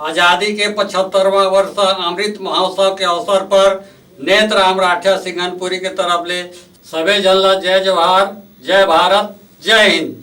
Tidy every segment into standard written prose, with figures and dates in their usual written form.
आजादी के 75वां वर्ष अमृत महोत्सव के अवसर पर नेत्र राम राठिया सिंघनपुरी के तरफ ले सभी जनला जय जवाहर, जय भारत, जय हिंद।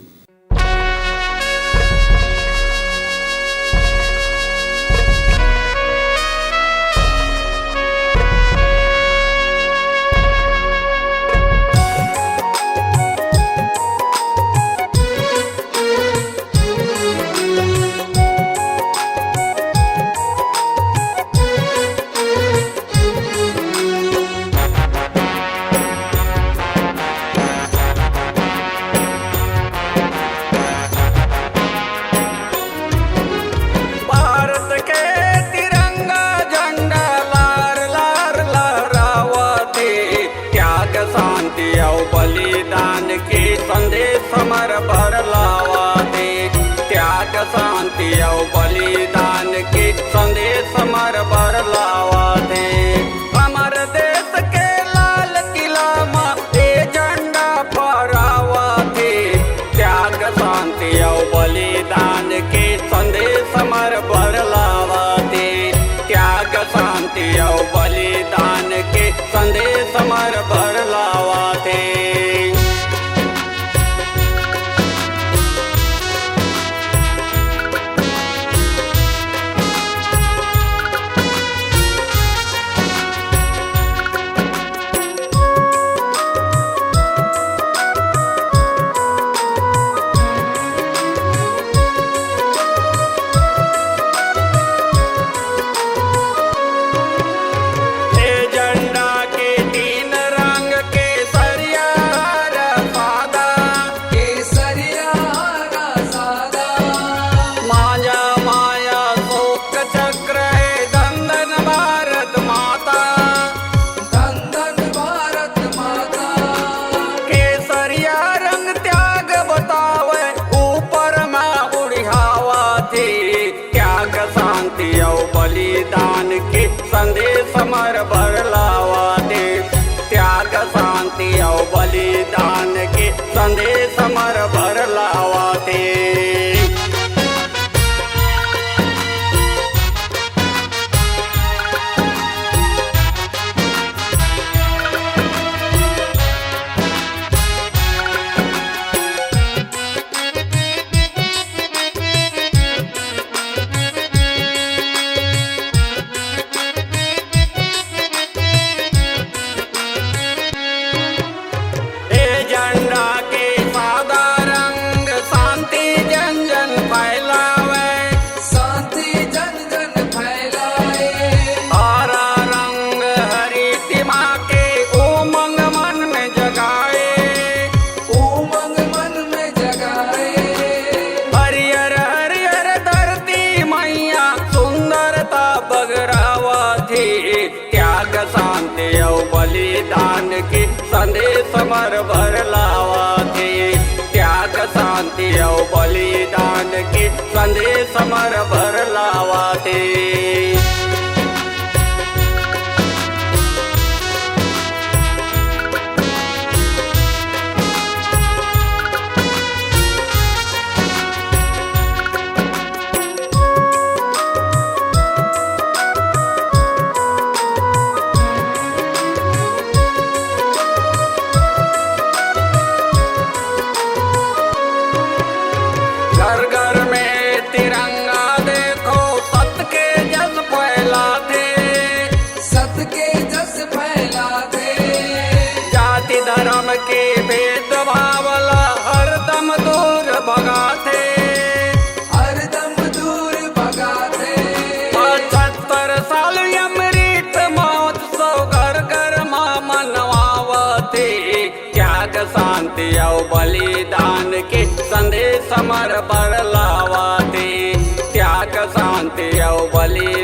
बलिदान के संदेश समर भर लावा दे, त्याग शांति और बलिदान के संदेश समर भर लावा दे। हमर देश के लाल किला में ए झंडा फहरावा दे, त्याग शांति और बलिदान के संदेश समर भर लावा दे, त्याग शांति और बलिदान के संदेश समर भर लावा दे। बलिदान के संदेश समर भर लावा दे, त्याग शांति और बलिदान के संदेश समर भर लावा दे। त्याग शांति और बलिदान के संदेश समर भर लावा दे, त्याग शांति और बलिदान के संदेश समर भर लावा दे। घर घर में तिरंगा देखो, सत के जस फैलाते, सत के जस फैलाते। जाति धर्म के भेदभाव हरदम दूर भगाते, हरदम दूर भगाते। 75 साल अमृत महोत्सव घर घर मां मनवावते, त्याग शांति और बलिदान के संदेश समर भर लावा दे, त्याग शांति और बलिदान